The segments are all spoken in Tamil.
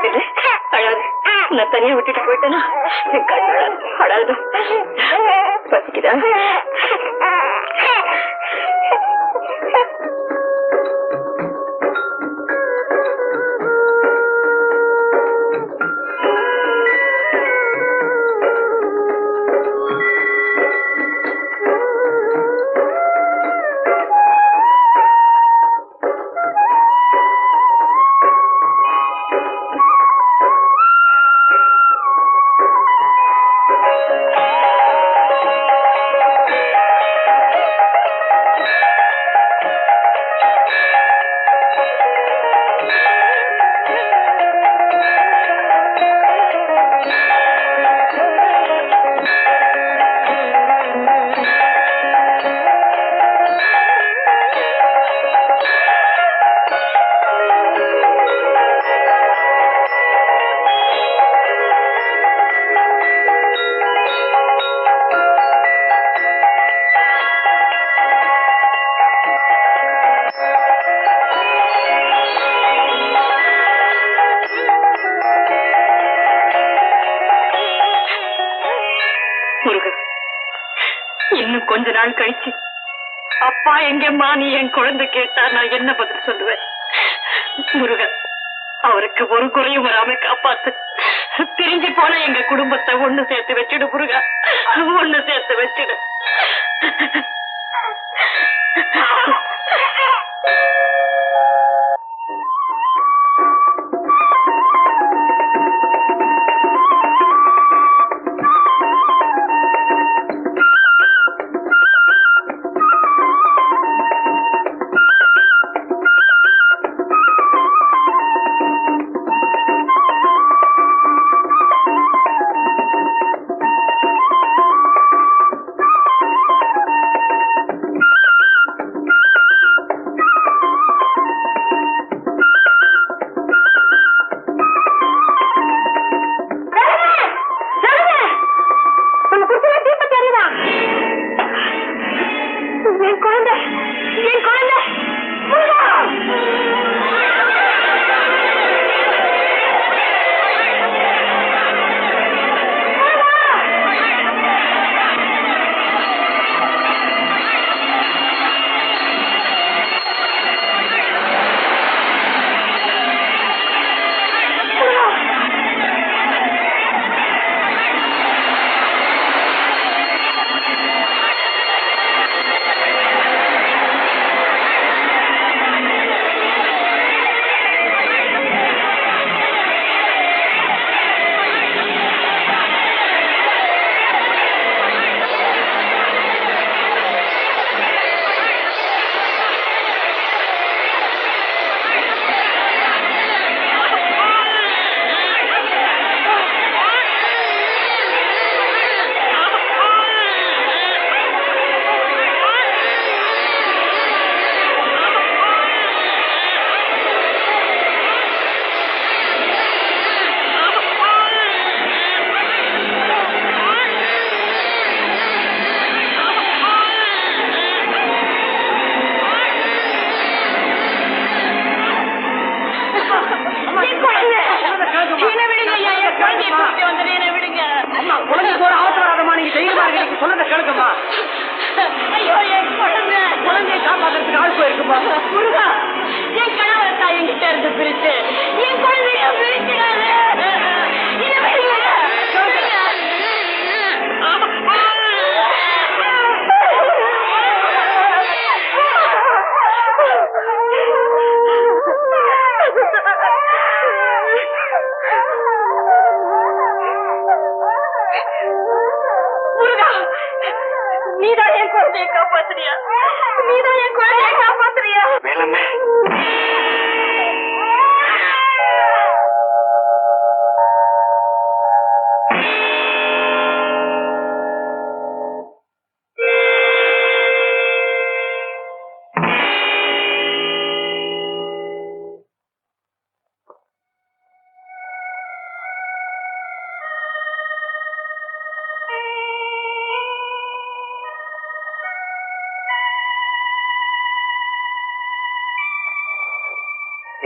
பாத்துக்கிறேன். அழாது. நான் தனியா விட்டுட்டு போயிட்டேன்னா என் கண் அழாது. பசிக்குதா? இன்னும் கொஞ்ச நாள் கழிச்சு அப்பா எங்கம்மா நீ என் குழந்தை கேட்டா நான் என்ன பதில் சொல்லுவேன்? முருகன் அவருக்கு ஒரு குறையும் வராம காப்பாத்து. பிரிஞ்சு போன எங்க குடும்பத்தை ஒண்ணு சேர்த்து வச்சிடு முருகா, ஒண்ணு சேர்த்து வச்சிடு.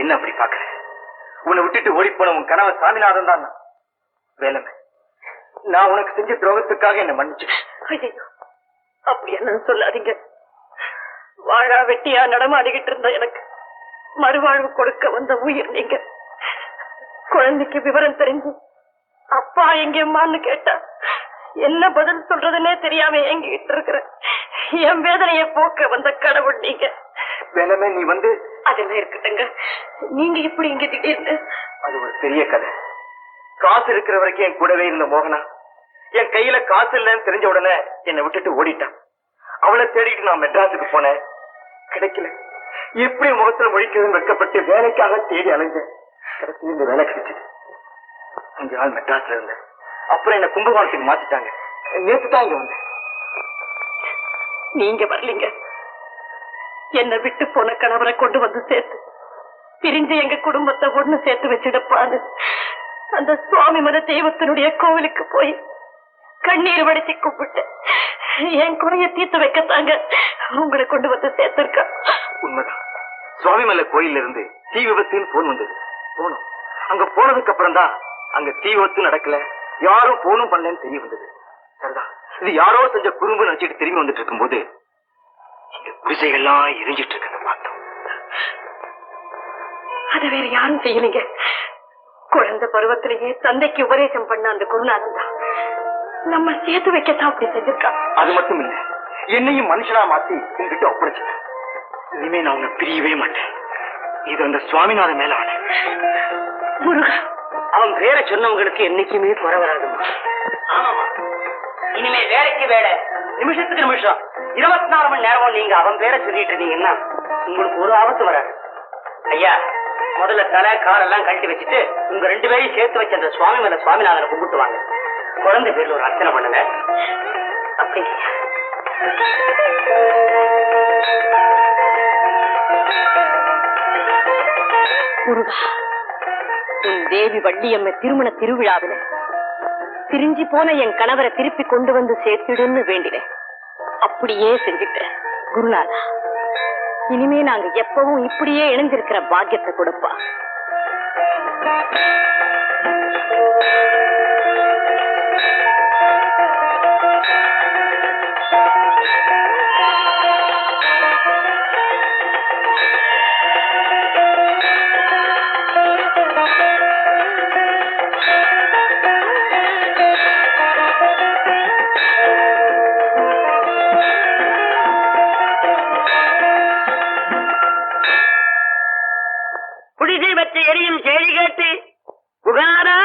என்ன அப்படி பாக்குற? உன்னை விட்டுட்டு ஓடி போன உன் கணவன் சாமிநாதன் தான். வேலமே, நான் உனக்கு செஞ்ச துரோகத்துக்காக என்ன மன்னிச்சு. ஐயோ, அப்படி என்ன சொல்லாதீங்க. வாழா வெட்டியா நடமாடிக்கிட்டு இருந்த எனக்கு மறுவாழ்வு கொடுக்க வந்த உயிர் நீங்க. குழந்தைக்கு விவரம் தெரிஞ்சு அப்பா எங்கேம்மான்னு கேட்டா என்ன பதில் சொல்றதுன்னே தெரியாம எங்கிட்டு இருக்கிற என் வேதனையை போக்க வந்த கடவுள் நீங்க. வேலமே, நீ வந்து அதெல்லாம் இருக்கட்டுங்க. நீங்க இப்படி இங்க திடீர்னு? அது ஒரு பெரிய கதை. காசு இருக்கிற வரைக்கும் என் கூடவே இருந்த மோகனா என் கையில காசு இல்லைன்னு தெரிஞ்ச உடனே என்னை விட்டுட்டு ஓடிட்டான். அவளை தேடிட்டு நான் மெட்ராஸுக்கு போனேன். கிடைக்கல. எப்படி முகத்துல முழிக்கிறதுன்னு வெட்கப்பட்டு வேலைக்காக தேடி அலைஞ்சேன். கடைசியில் இந்த வேலை கிடைச்சது. கொஞ்ச நாள் மெட்ராஸ்ல இருந்தேன். அப்புறம் என்ன கும்பகோணத்துக்கு மாத்திட்டாங்க. நேத்து தான் இங்க வந்தேன். நீங்க வரலீங்க. என்ன விட்டு போன கணவரை கொண்டு வந்து சேர்த்து பிரிஞ்சு எங்க குடும்பத்தை ஒண்ணு சேர்த்து வச்சிடப்பான்னு அந்த சுவாமி மத தெய்வத்தினுடைய கோவிலுக்கு போய் கண்ணீர் வடிச்சு கூப்பிட்டு என் குறைய தீர்த்து வைக்கத்தாங்க உங்களை கொண்டு வந்து சேர்த்திருக்கா. உண்மைதான். சுவாமிமலை கோயில்ல இருந்து தீ விபத்துன்னு போன் வந்தது. போனோம். அங்க போனதுக்கு அப்புறம் தான் அங்க தீ விபத்து நடக்கல, யாரும் போனும் பண்ணலன்னு தெரிய வந்தது. சரிதான், இது யாரோ செஞ்ச குறும்பு நினைச்சிட்டு திரும்பி வந்துட்டு இருக்கும் போது இங்க குடிசைகள்லாம் எரிஞ்சிட்டு இருக்கிறத பார்த்தோம். அத வேற யாரும் செய்யலீங்க. குழந்தை பருவத்திலேயே தந்தைக்கு உபதேசம் பண்ண அந்த குருநாதன் தான் நம்ம சேர்த்து வைக்கத்தான் அப்படி செஞ்சிருக்கா. அது மட்டும் இல்ல, என்னையும் மனுஷனா மாத்தி உங்ககிட்ட ஒப்படைச்சிட்டேன். இனிமே நான் உன்னை பிரியவே மாட்டேன். இது அந்த சுவாமிநாதன் மேல ஆன. முருகா, அவன் பேரை சொன்னவங்களுக்கு என்னைக்குமே குறை வராதுமா. ஆமாமா, இனிமே வேலைக்கு வேலை, நிமிஷத்துக்கு நிமிஷம் 24 மணி நேரமும் நீங்க அவன் பேரை சொல்லிட்டு இருந்தீங்கன்னா உங்களுக்கு ஒரு ஆபத்து வராது. ஐயா, முதல்ல தலை காலெல்லாம் கழட்டி வச்சுட்டு உங்க 2 பேரையும் சேர்த்து வச்ச அந்த சுவாமி மேல சுவாமிநாதனை கும்பிட்டு வாங்க. குழந்தை பேர்ல ஒரு அர்ச்சனை பண்ணுங்க. அப்படி முருகா, உன் தேவி வள்ளியம்ம திருமண திருவிழாவில பிரிஞ்சு போன என் கணவரை திருப்பி கொண்டு வந்து சேர்த்துடுன்னு வேண்டினேன். அப்படியே செஞ்சுட்டேன். குருநாதா, இனிமே நாங்க எப்பவும் இப்படியே இணைஞ்சிருக்கிற பாக்கியத்தை கொடுப்பா. குடிசை பற்றி எரியும் செய்தி கேட்டு குகநாதா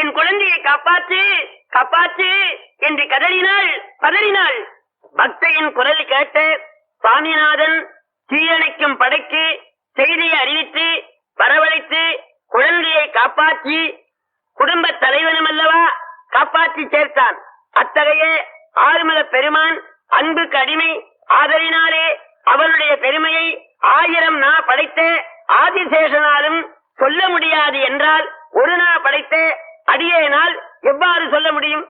என் குழந்தையை காப்பாற்று காப்பாற்று என்று பதறினாள். பக்தையின் குரல் கேட்டு சுவாமிநாதன் தீயணைக்கும் படைக்கு செய்தியை அறிவித்து வரவழைத்து குழந்தையை காப்பாற்றி குடும்ப தலைவனும் அல்லவா காப்பாற்றி சேர்த்தான். அத்தகைய ஆறுமல பெருமான் அன்புக்கு அடிமை ஆதரினாலே அவனுடைய பெருமையை 1000 நா படைத்த ஆதிசேஷனாலும் சொல்ல முடியாது என்றால் ஒரு நா படைத்த அடியேனால் எவ்வாறு சொல்ல முடியும்?